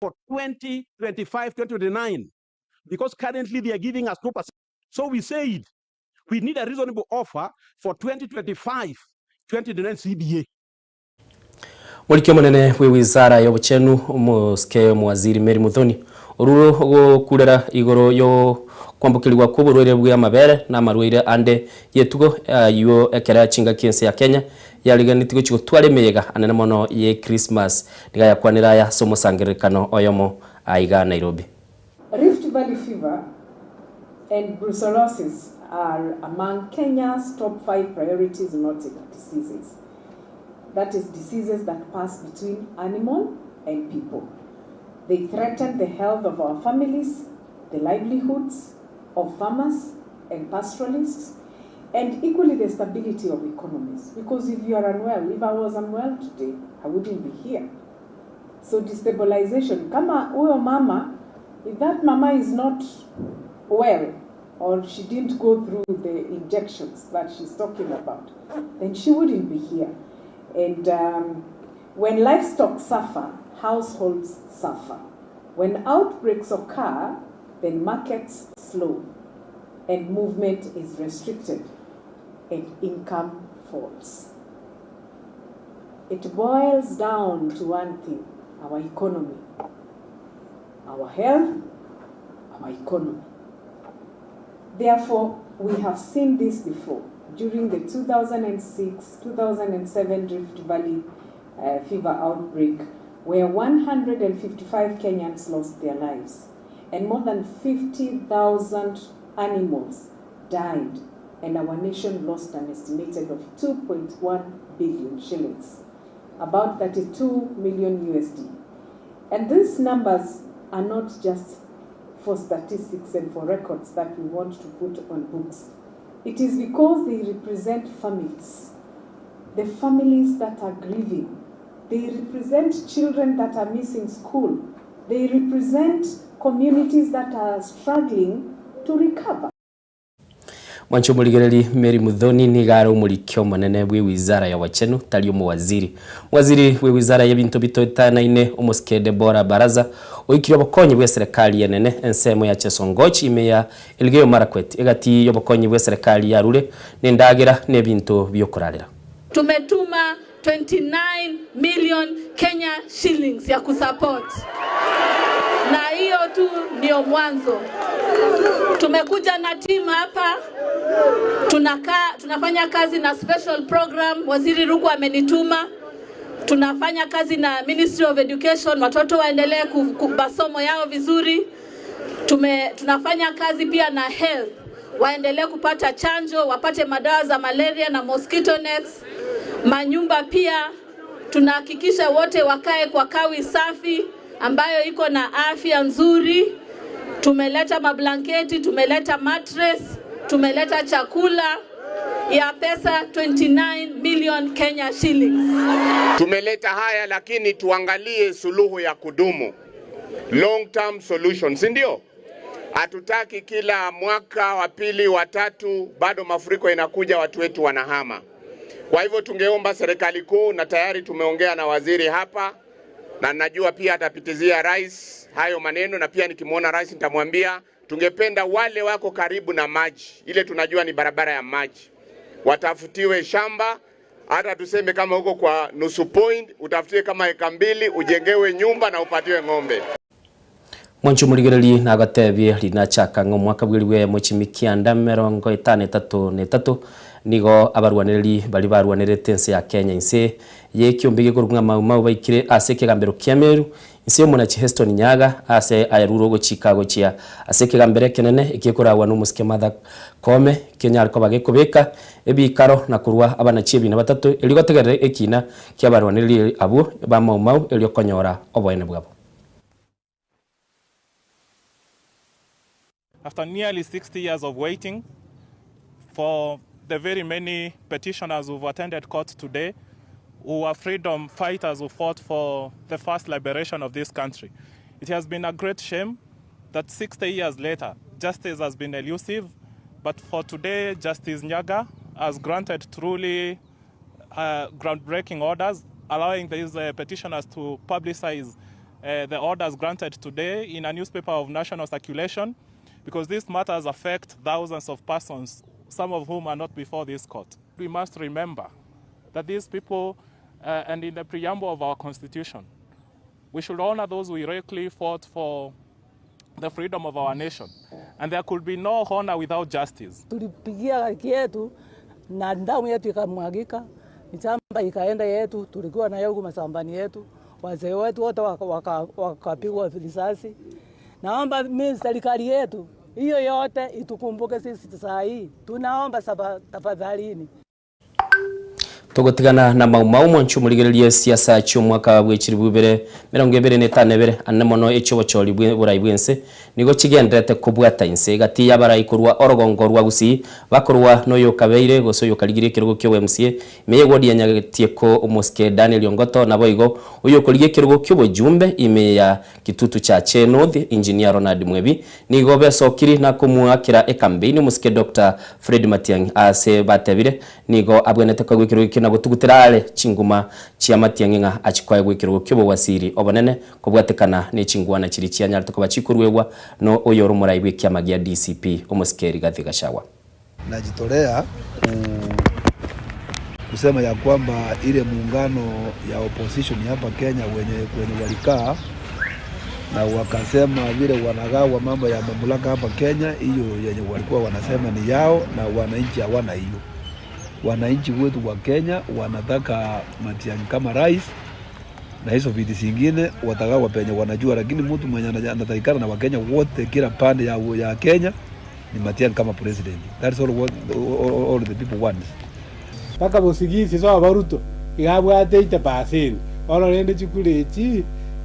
for 2025, 2029, because currently they are giving us 2%. So we said we need a reasonable offer for 2025, 2029 CBA. Mulikio munene we wizara y'obuchenu umuske mwaziri Mary Muthoni oruro gukurera igoro yo kwambukirwa kuburwere bwa Amabere na marwire ande yetugo yo ekera chinga kiense ya Kenya yaliganitigo chiko twaremega anene mono ye Christmas diga yakwanira ya somo sangerekano oyomo aiga Nairobi. Rift Valley fever and brucellosis are among Kenya's top 5 priority zoonotic diseases. That is, diseases that pass between animal and people. They threaten the health of our families, the livelihoods of farmers and pastoralists, and equally the stability of economies. Because if you are unwell, if I was unwell today, I wouldn't be here. So destabilization, kama uyo mama, if that mama is not well, or she didn't go through the injections that she's talking about, then she wouldn't be here. And when livestock suffer, households suffer. When outbreaks occur, then markets slow, and movement is restricted, and income falls. It boils down to one thing: our economy, our health, our economy. Therefore, we have seen this before. During the 2006-2007 Rift Valley fever outbreak, where 155 Kenyans lost their lives, and more than 50,000 animals died, and our nation lost an estimated of 2.1 billion shillings, about 32 million USD. And these numbers are not just for statistics and for records that we want to put on books. It is because they represent families, the families that are grieving. They represent children that are missing school. They represent communities that are struggling to recover. Mwancho muligereri Mary Muthoni ni garo mulikio manene we wizara ya wachenu talio mwaziri. Mwaziri we wizara ya bintu bitotana ine umuske Debora Baraza oikiro bokonyi bwe serikali yenene ensemo ya Chesongochi imeya Elgeyo Marakwet egati yobokonyi bwe serikali ya rure nendagira ne bintu byokorarira. Tumetuma 29 million Kenya shillings ya kusupport. Na hiyo tu ndio mwanzo. Tumekuja na team hapa. Tunafanya kazi na special program Waziri Ruku amenituma. Tunafanya kazi na Ministry of Education, watoto waendelee masomo yao vizuri. Tunafanya kazi pia na health, waendelee kupata chanjo, wapate madawa za malaria na mosquito nets. Manyumba pia tunahakikisha wote wakae kwa kawi safi ambayo iko na afya nzuri. Tumeleta mablanketi, tumeleta mattress, tumeleta chakula ya pesa 29 million Kenya shillings. Tumeleta haya lakini tuangalie suluhu ya kudumu. Long term solutions, ndio? Hatutaki kila mwaka wa pili wa tatu bado mafuriko inakuja watu wetu wanahama. Kwa hivyo tungeomba serikali kuu, na tayari tumeongea na waziri hapa na najua pia atapitizia rais hayo maneno, na pia nikimwona rais nitamwambia tungependa wale wako karibu na maji, ile tunajua ni barabara ya maji, watafutiwe shamba. Hata tuseme kama huko kwa nusu point utafutiwe kama eka 2 ujengewe nyumba na upatiwe ng'ombe. Mwancho muligereri na agatebye linachaka ngo mwaka bwiriwe muchimikianda 53 nigo abarwaniriri bali barwanirete nse ya Kenya inse yekiumbige kurunga mau baikire ase kigambero kya Meru inse mona Heston Nyaga ase ayaruro go Chicago chia ase kigambere kenene ikikorawa no musike Mother Kome Kenya ariko bagekobeka ebikaro na kurwa abana chibi na batatu eligotegerere ekina kya barwaniriri abo ba mau eliokonyora oboene bwabo. After nearly 60 years of waiting for the very many petitioners who've attended court today, who are freedom fighters who fought for the first liberation of this country, it has been a great shame that 60 years later, justice has been elusive. But for today, Justice Nyaga has granted truly groundbreaking orders, allowing these petitioners to publicize the orders granted today in a newspaper of national circulation, because these matters affect thousands of persons, some of whom are not before this court. We must remember that these people, and in the preamble of our constitution, we should honor those who heroically fought for the freedom of our nation. And there could be no honor without justice. Tulipigia haki yetu na damu yetu ikamwagika, michamba ikaenda yetu, tulikuwa na yao masambani yetu, wazee wetu wote wakapigwa risasi. Naomba mimi serikali yetu hiyo yote itukumbuke sisi saa hii. Tunaomba tafadhalini. Tugutigana na mau mwanchu murigererie siasa cyo mwaka bw'ekiri bubere 2025 annamono ecyobocori burayi bwense nigo kigendete kubwata inse gati y'abarayikurwa orogongo rwa gusi bakorwa noyo kabeire gosoyo kaligire kirugo kyo MCA meyegodi yanyagetie ko umuske Daniel Yongoto naboigo uyo kolige kirugo kyo bojumbe ime ya kitutu cha Cheno the engineer Ronald Mwebi nigo besokiri na kumuakira campaign umuske Dr. Fred Matiang'i ase batebire nigo abwenete ko kirugo na gutugutirale chinguma cia Matiang'i nga achikwaye gwikirugo kyo wasiri obonene kubwatekana ni chingwana kiri cia nyarto ko bachikurwegwa no oyoro muraibwe kiama gia DCP umuskeri Gathi Gachagua. Najitolea kusema ya kwamba ile muungano ya opposition hapa Kenya wenye walikaa na wakasema vile wanagawa mambo ya mamlaka hapa Kenya, hiyo yenye walikuwa wanasema ni yao na wananchi hawana hiyo. Wananchi wetu wa Kenya wanataka Matiang'i kama rais na hizo viti zingine watagawa penye wanajua, lakini mtu mwenye anatakikana na Wakenya wote kila pande ya Kenya ni Matiang'i kama president. That's all the people want. Paka bosigisi so baruto igabwate 80% oro rende chikulechi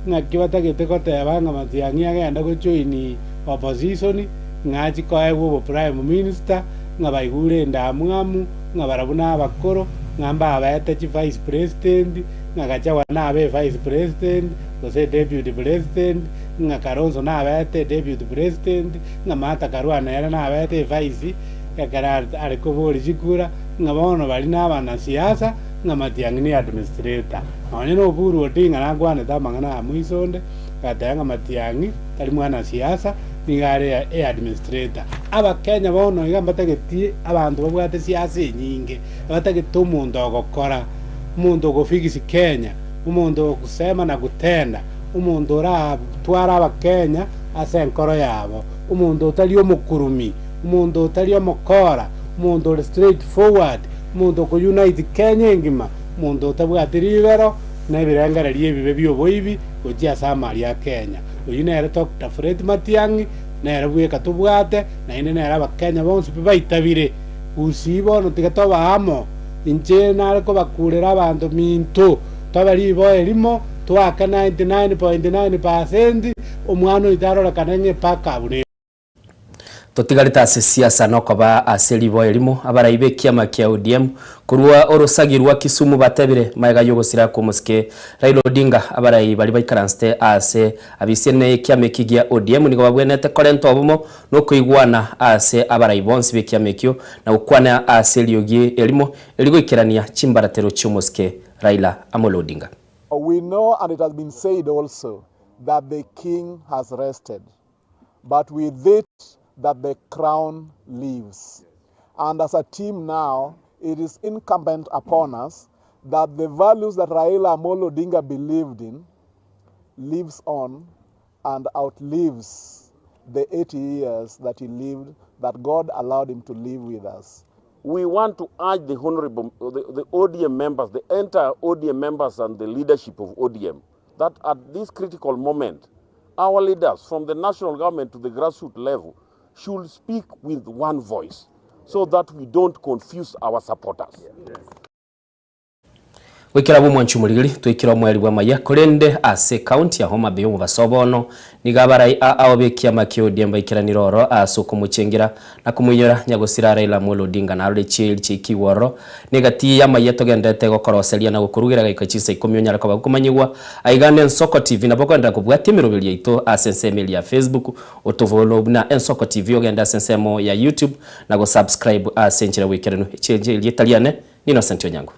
ngakibata kotebanga Matiang'i agenda gojoini opposition ngachi koewo prime minister ngabaigure ndamwamu ngabarabuna abakoro ngamba abete vice president ngagachawa nabe vice president gose deputy president ngakaronzo nabete deputy president ngamata karwana era nabete vice yakara alikobori jikura ngabono bali nabana siasa ngamatiang'i ni administrator onye buru odinga nagwane tamangana amuisonde katanga Matiang'i tali mwana siasa nigare administrator aba Kenya bono igambategetie abantu babwate siasa nyinge abategete umuntu ogokora umuntu ogofigisi Kenya umuntu okusema na gutenda umuntu ora twara aba Kenya ase nkoro yabo umuntu otali omukurumi umuntu otali omukora umuntu straight forward umuntu ko unite Kenya ngima umuntu otabwate ribero na ibirengererie bibe byoboibi ojia samari ya Kenya uyinere Dr. Fred Matiang'i nere bweka tubwate na ine nere abakenya bonse baitabire usibo no tigatoba amo inje nare ko bakurera abantu minto tabari bo elimo twaka 99.9% omwana itarora kanenge paka bure totigarita siasa no koba aseli bo elimo abaraibe kiama kia ODM kurwa orosagirwa Kisumu batebire maiga yogosira ko muske Raila Odinga abarai bali baikaranste ase abisene kiama kigia ODM nigo babwenete korento obomo no kuigwana ase abarai bonse be kiama kio na ukwana aseli ogie elimo eligo ikirania chimbaratero chumuske Raila Amolo Odinga. We know, and it has been said also, that the king has rested, but with it that the crown lives. And as a team now, it is incumbent upon us that the values that Raila Amolo Odinga believed in lives on and outlives the 80 years that he lived, that God allowed him to live with us. We want to urge the honorable, the ODM members, the entire ODM members and the leadership of ODM, that at this critical moment, our leaders from the national government to the grassroots level should speak with one voice so that we don't confuse our supporters. Wikira bumwanchu muligiri twikira mweli bwa Amayia kolende ase county ya Homa Bay mu basobono nigabarai aobe kiama kyo demba ikiraniroro asuko muchengira na kumunyora nyagosira Raila Amolo Odinga na role chiki woro negati ya Amayia togendete gokoroseria na gukurugira gaika Chinsa 10 nyara kwa kumanyigwa aigane Ensoko TV na bokwenda kubwatimiro bili ito asenseme ya Facebook otovolo na Ensoko TV ogenda sensemo ya YouTube na go subscribe asenjira wikirano chenje ili italiane Innocent Onyango.